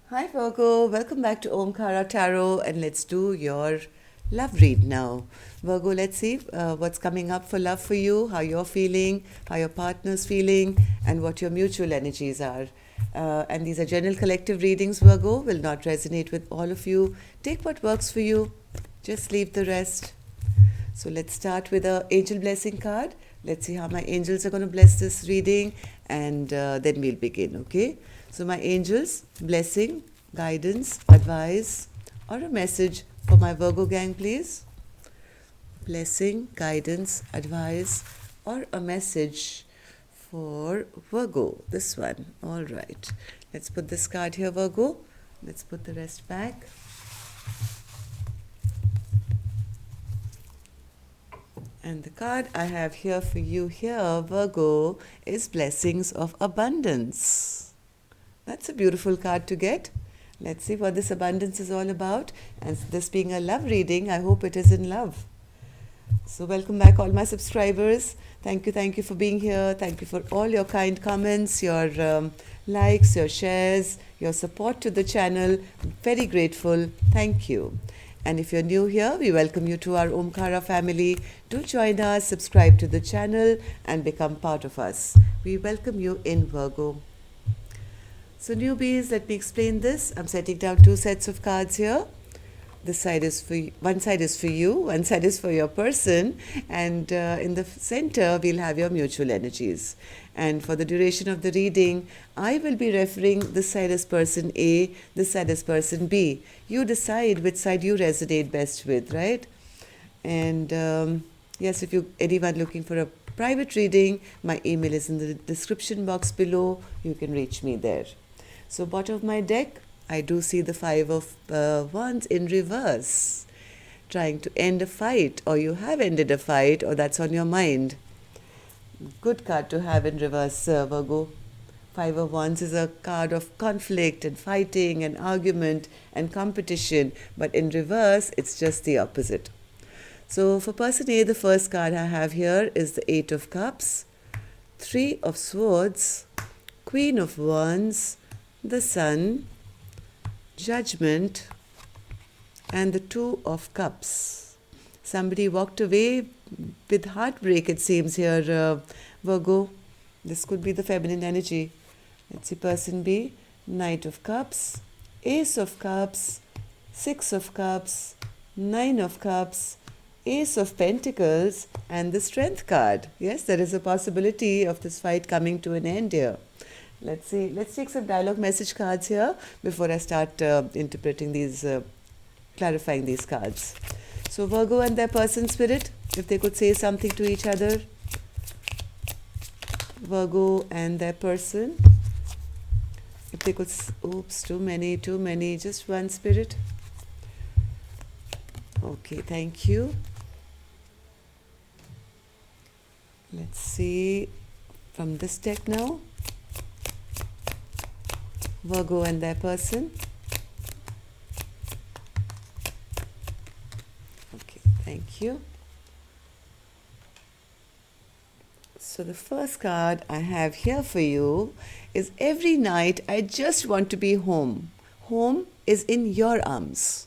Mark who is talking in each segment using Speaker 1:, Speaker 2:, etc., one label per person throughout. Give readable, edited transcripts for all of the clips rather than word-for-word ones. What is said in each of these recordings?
Speaker 1: Hi Virgo, welcome back to Omkara Tarot and let's do your love read now. Virgo, let's see what's coming up for love for you, how you're feeling, how your partner's feeling, and what your mutual energies are. And these are general collective readings, Virgo, will not resonate with all of you. Take what works for you, just leave the rest. So let's start with a angel blessing card. Let's see how my angels are going to bless this reading and then we'll begin, okay? So my angels, blessing, guidance, advice, or a message for my Virgo gang, please. Blessing, guidance, advice, or a message for Virgo. This one. All right. Let's put this card here, Virgo. Let's put the rest back. And the card I have here for you here, Virgo, is Blessings of Abundance. That's a beautiful card to get. Let's see what this abundance is all about. And this being a love reading, I hope it is in love. So welcome back all my subscribers. Thank you for being here. Thank you for all your kind comments, your likes, your shares, your support to the channel. Very grateful. Thank you. And if you're new here, we welcome you to our Omkara family. Do join us, subscribe to the channel and become part of us. We welcome you in Virgo. So newbies, let me explain this. I'm setting down two sets of cards here. This side is for you, one side is for you, one side is for your person, and in the center we'll have your mutual energies. And for the duration of the reading, I will be referring this side as person A, this side as person B. You decide which side you resonate best with, right? And yes, if you anyone looking for a private reading, my email is in the description box below. You can reach me there. So bottom of my deck, I do see the Five of Wands in reverse, trying to end a fight, or you have ended a fight, or that's on your mind. Good card to have in reverse, Virgo. Five of Wands is a card of conflict and fighting and argument and competition, but in reverse, it's just the opposite. So for person A, the first card I have here is the Eight of Cups, Three of Swords, Queen of Wands, the Sun, Judgment, and the Two of Cups. Somebody walked away with heartbreak, it seems here, Virgo. This could be the feminine energy. Let's see, person B, Knight of Cups, Ace of Cups, Six of Cups, Nine of Cups, Ace of Pentacles, and the Strength card. Yes, there is a possibility of this fight coming to an end here. Let's see. Let's take some dialogue message cards here before I start interpreting these, clarifying these cards. So Virgo and their person spirit, if they could say something to each other. Virgo and their person, if they could, oops, too many, just one spirit. Okay, thank you. Let's see from this deck now. Virgo and their person. Okay, thank you. So the first card I have here for you is every night I just want to be home. Home is in your arms.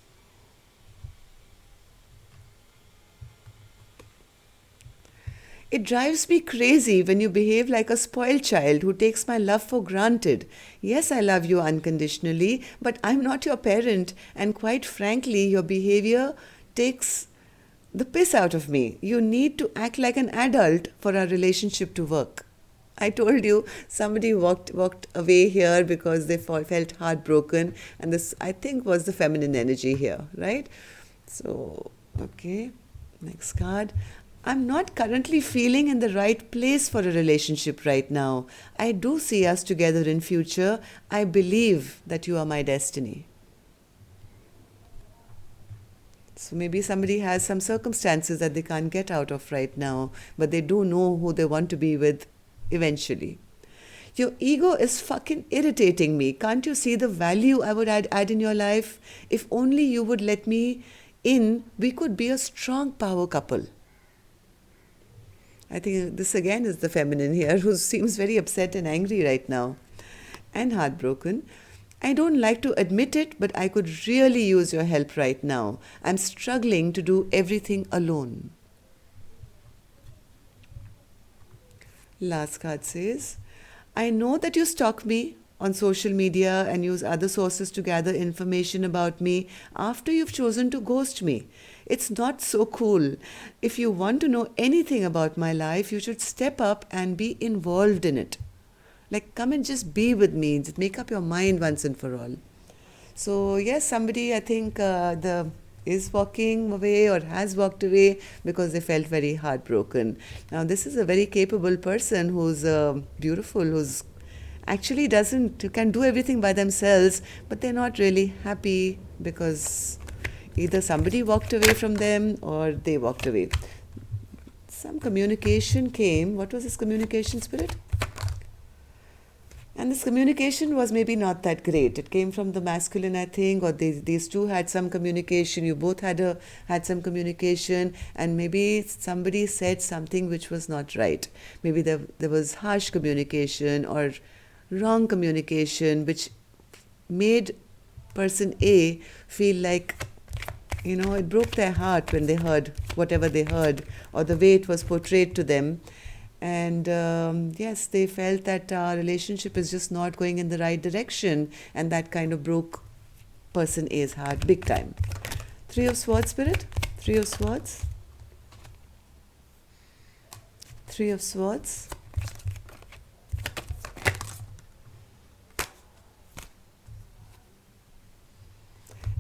Speaker 1: It drives me crazy when you behave like a spoiled child who takes my love for granted. Yes, I love you unconditionally, but I'm not your parent, and quite frankly, your behavior takes the piss out of me. You need to act like an adult for our relationship to work. I told you somebody walked away here because they felt heartbroken, and this I think was the feminine energy here, right? So, okay, next card. I'm not currently feeling in the right place for a relationship right now. I do see us together in future. I believe that you are my destiny. So maybe somebody has some circumstances that they can't get out of right now, but they do know who they want to be with eventually. Your ego is fucking irritating me. Can't you see the value I would add in your life? If only you would let me in, we could be a strong power couple. I think this again is the feminine here who seems very upset and angry right now and heartbroken. I don't like to admit it, but I could really use your help right now. I'm struggling to do everything alone. Last card says, I know that you stalk me on social media and use other sources to gather information about me after you've chosen to ghost me. It's not so cool. If you want to know anything about my life, you should step up and be involved in it. Like, come and just be with me, just make up your mind once and for all. So, yes, somebody I think the is walking away or has walked away because they felt very heartbroken. Now, this is a very capable person who's beautiful, who's actually doesn't can do everything by themselves, but they're not really happy because either somebody walked away from them or they walked away. Some communication came. What was this communication, Spirit? And this communication was maybe not that great. It came from the masculine, I think, or these two had some communication. You both had some communication, and maybe somebody said something which was not right. Maybe there was harsh communication or wrong communication, which made person A feel like, it broke their heart when they heard whatever they heard, or the way it was portrayed to them. And yes, they felt that our relationship is just not going in the right direction, and that kind of broke person A's heart big time. Three of Swords, Spirit. Three of Swords. Three of Swords.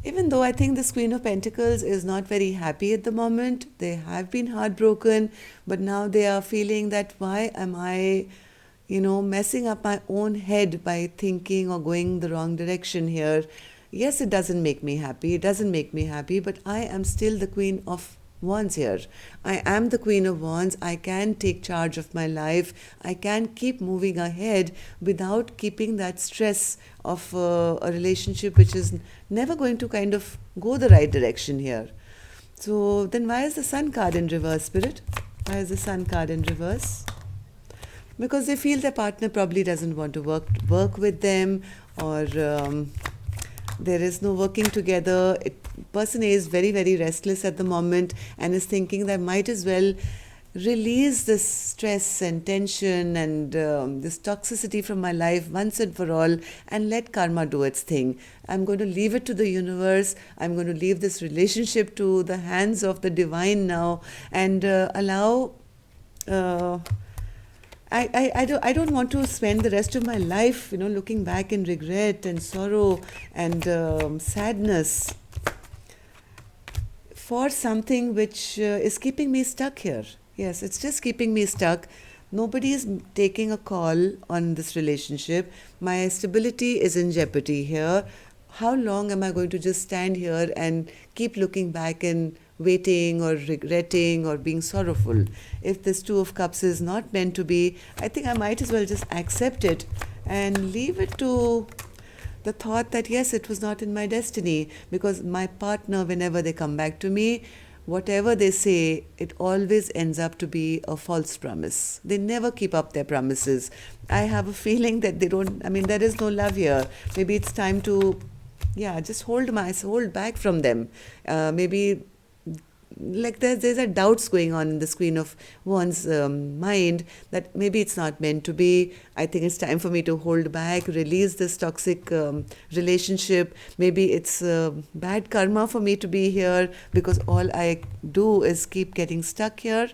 Speaker 1: Even though I think this Queen of Pentacles is not very happy at the moment, they have been heartbroken, but now they are feeling that why am I, messing up my own head by thinking or going the wrong direction here. Yes, it doesn't make me happy. It doesn't make me happy, but I am still the Queen of Wands here. I am the Queen of Wands. I can take charge of my life. I can keep moving ahead without keeping that stress of a relationship which is never going to kind of go the right direction here. So then why is the Sun card in reverse, Spirit? Why is the Sun card in reverse? Because they feel their partner probably doesn't want to work with them, or there is no working together. Person A is very, very restless at the moment and is thinking that might as well release this stress and tension and this toxicity from my life once and for all and let karma do its thing. I'm going to leave it to the universe. I'm going to leave this relationship to the hands of the divine now and allow... I don't want to spend the rest of my life, looking back in regret and sorrow and sadness for something which is keeping me stuck here. Yes, it's just keeping me stuck. Nobody is taking a call on this relationship. My stability is in jeopardy here. How long am I going to just stand here and keep looking back and waiting or regretting or being sorrowful? If this Two of Cups is not meant to be, I think I might as well just accept it and leave it to the thought that yes, it was not in my destiny, because my partner, whenever they come back to me, whatever they say, it always ends up to be a false promise. They never keep up their promises. I have a feeling that there is no love here. Maybe it's time to, just hold back from them. Maybe like there's a doubts going on in this Queen of Wands mind that maybe it's not meant to be. I think it's time for me to hold back, release this toxic relationship. Maybe it's bad karma for me to be here because all I do is keep getting stuck here.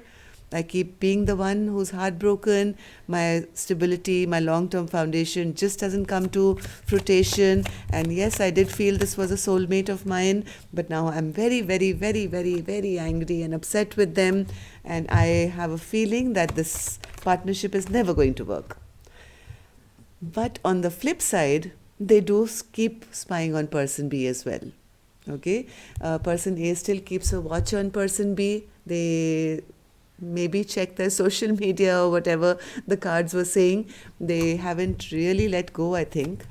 Speaker 1: I keep being the one who's heartbroken. My stability, my long-term foundation just doesn't come to fruition. And yes, I did feel this was a soulmate of mine, but now I'm very, very, very, very, very angry and upset with them. And I have a feeling that this partnership is never going to work. But on the flip side, they do keep spying on person B as well. Okay? Person A still keeps a watch on person B. They maybe check their social media or whatever the cards were saying. They haven't really let go, I think.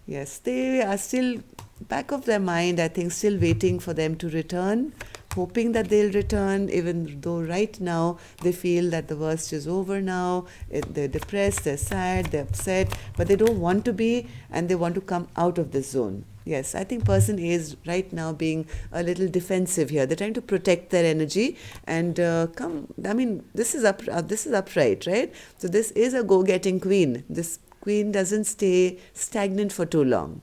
Speaker 1: Yes, they are still back of their mind, I think, still waiting for them to return. hoping that they'll return, even though right now they feel that the worst is over now. They're depressed, they're sad, they're upset, but they don't want to be, and they want to come out of this zone. Yes, I think person A is right now being a little defensive here. They're trying to protect their energy and come. I mean, this is upright, right? So this is a go-getting queen. This queen doesn't stay stagnant for too long.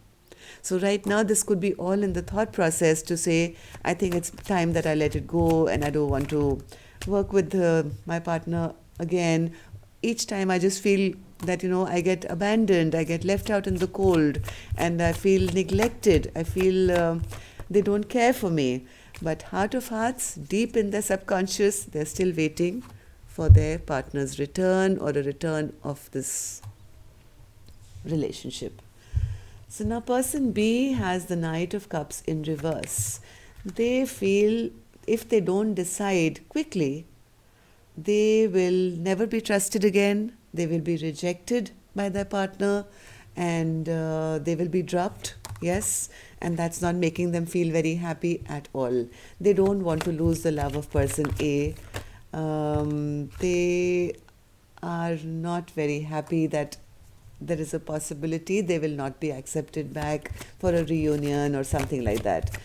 Speaker 1: So right now, this could be all in the thought process to say, I think it's time that I let it go, and I don't want to work with my partner again. Each time I just feel that, I get abandoned, I get left out in the cold, and I feel neglected. I feel they don't care for me. But heart of hearts, deep in their subconscious, they're still waiting for their partner's return or a return of this relationship. So now person B has the Knight of Cups in reverse. They feel if they don't decide quickly, they will never be trusted again. They will be rejected by their partner, and they will be dropped. Yes, and that's not making them feel very happy at all. They don't want to lose the love of person A. They are not very happy that there is a possibility they will not be accepted back for a reunion or something like that.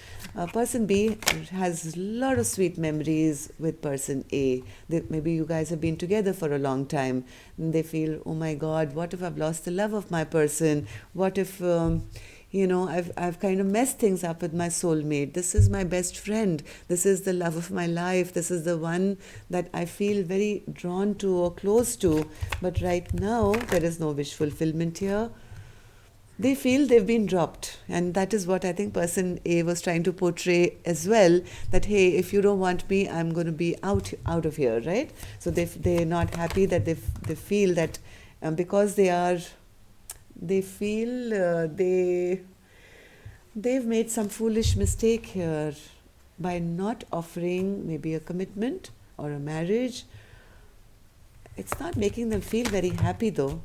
Speaker 1: Person B has a lot of sweet memories with person A. Maybe you guys have been together for a long time. And they feel, oh my God, what if I've lost the love of my person? What if, I've kind of messed things up with my soulmate. This is my best friend. This is the love of my life. This is the one that I feel very drawn to or close to. But right now, there is no wish fulfillment here. They feel they've been dropped, and that is what I think person A was trying to portray as well, that hey, if you don't want me, I'm going to be out of here, right? So they're not happy, that they feel that because they feel they've made some foolish mistake here by not offering maybe a commitment or a marriage. It's not making them feel very happy though.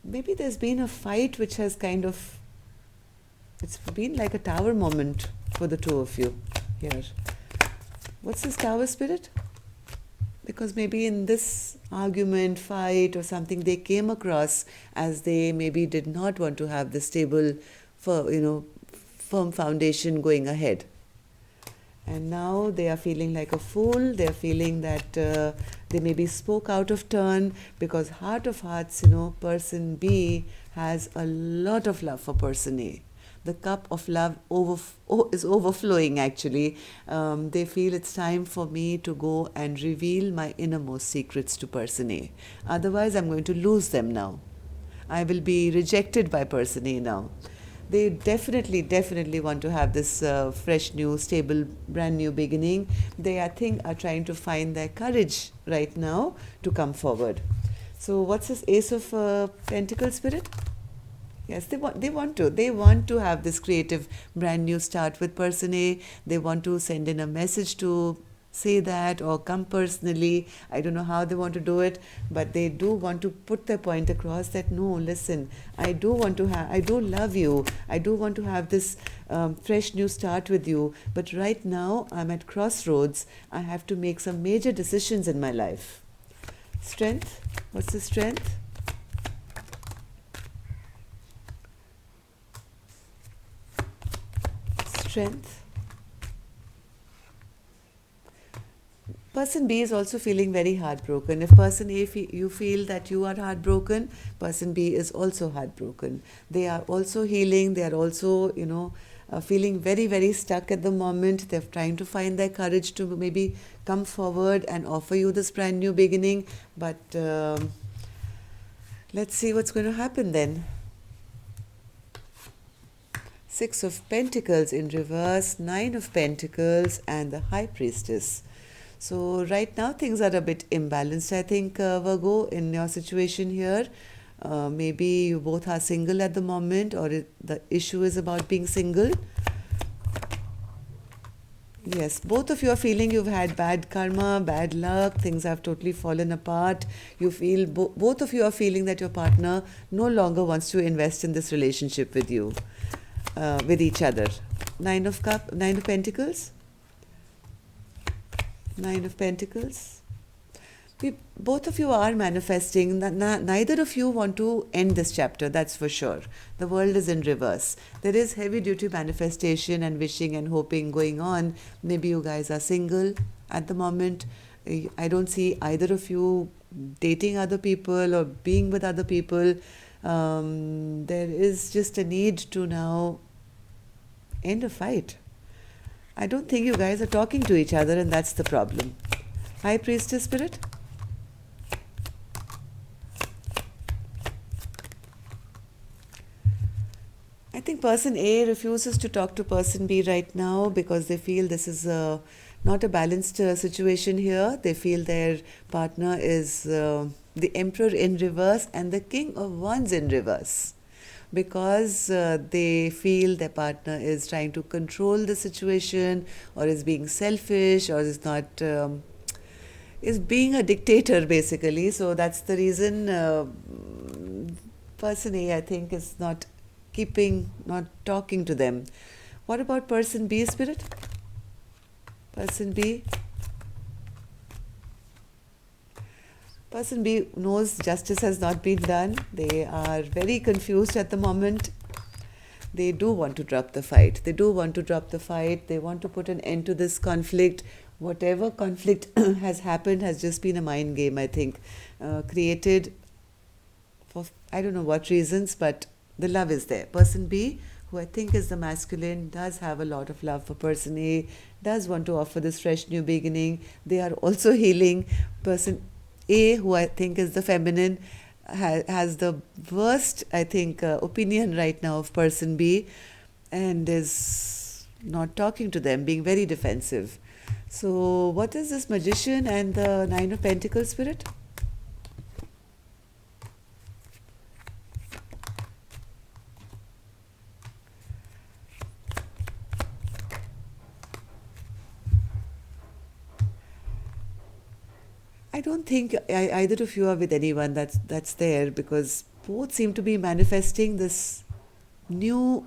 Speaker 1: Maybe there's been a fight which has it's been like a tower moment for the two of you here. What's this tower spirit? Because maybe in this argument, fight or something, they came across as they maybe did not want to have the stable, firm foundation going ahead. And now they are feeling like a fool. They are feeling that they maybe spoke out of turn, because heart of hearts, person B has a lot of love for person A. The cup of love is overflowing actually. They feel it's time for me to go and reveal my innermost secrets to person A. Otherwise, I'm going to lose them now. I will be rejected by person A now. They definitely want to have this fresh, new, stable, brand new beginning. They, I think, are trying to find their courage right now to come forward. So what's this Ace of Pentacles spirit? Yes, they want to have this creative, brand new start with person A. They want to send in a message to say that, or come personally. I don't know how they want to do it, but they do want to put their point across that no, listen, I do love you. I do want to have this fresh new start with you. But right now I'm at crossroads. I have to make some major decisions in my life. Strength. What's the strength? Strength. Person B is also feeling very heartbroken. If person A, you feel that you are heartbroken, person B is also heartbroken. They are also healing. They are also, feeling very, very stuck at the moment. They're trying to find their courage to maybe come forward and offer you this brand new beginning. But let's see what's going to happen then. Six of Pentacles in reverse, Nine of Pentacles, and the High Priestess. So right now things are a bit imbalanced, I think, Virgo, in your situation here. Maybe you both are single at the moment, or the issue is about being single. Yes, both of you are feeling you've had bad karma, bad luck, things have totally fallen apart. You feel, both of you are feeling that your partner no longer wants to invest in this relationship with you, with each other. Nine of Pentacles, Nine of Pentacles. Both of you are manifesting. Neither of you want to end this chapter, that's for sure. The world is in reverse. There is heavy duty manifestation and wishing and hoping going on. Maybe you guys are single at the moment. I don't see either of you dating other people or being with other people. There is just a need to now end a fight. I don't think you guys are talking to each other, and that's the problem. High Priestess Spirit? I think person A refuses to talk to person B right now because they feel this is not a balanced situation here. They feel their partner is the Emperor in reverse and the King of Wands in reverse, because they feel their partner is trying to control the situation, or is being selfish, or is not is being a dictator basically. So that's the reason person A, I think, is not talking to them. What about person B, Spirit? Person B. Person B knows justice has not been done. They are very confused at the moment. They do want to drop the fight. They want to put an end to this conflict. Whatever conflict has happened has just been a mind game, I think, created for I don't know what reasons, but the love is there. Person B, who I think is the masculine, does have a lot of love for person A, does want to offer this fresh new beginning. They are also healing. Person A, who I think is the feminine, has the worst, I think, opinion right now of person B, and is not talking to them, being very defensive. So what is this Magician and the Nine of Pentacles, Spirit? I don't think either of you are with anyone that's there, because both seem to be manifesting this new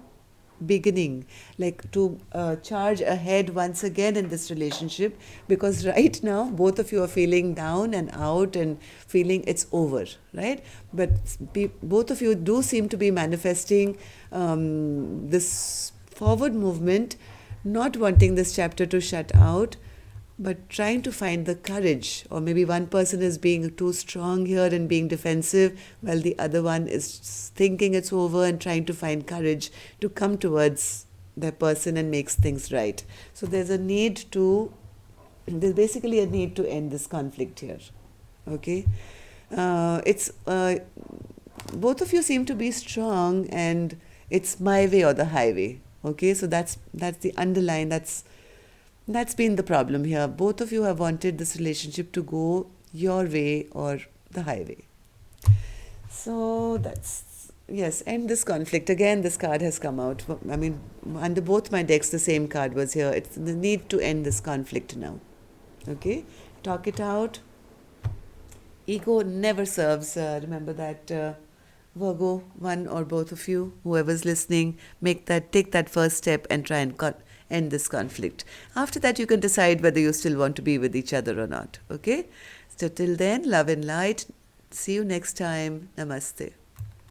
Speaker 1: beginning, like to charge ahead once again in this relationship, because right now both of you are feeling down and out and feeling it's over, right? But both of you do seem to be manifesting this forward movement, not wanting this chapter to shut out, but trying to find the courage. Or maybe one person is being too strong here and being defensive, while the other one is thinking it's over and trying to find courage to come towards that person and makes things right. So there's basically a need to end this conflict here. Okay? It's both of you seem to be strong, and it's my way or the highway. Okay? So that's the underline. That's been the problem here. Both of you have wanted this relationship to go your way or the highway. So yes, end this conflict. Again, this card has come out. I mean, under both my decks, the same card was here. It's the need to end this conflict now. Okay? Talk it out. Ego never serves. Remember that, Virgo, one or both of you, whoever's listening, take that first step and try and end this conflict. After that, you can decide whether you still want to be with each other or not. Okay? So till then, love and light. See you next time. Namaste.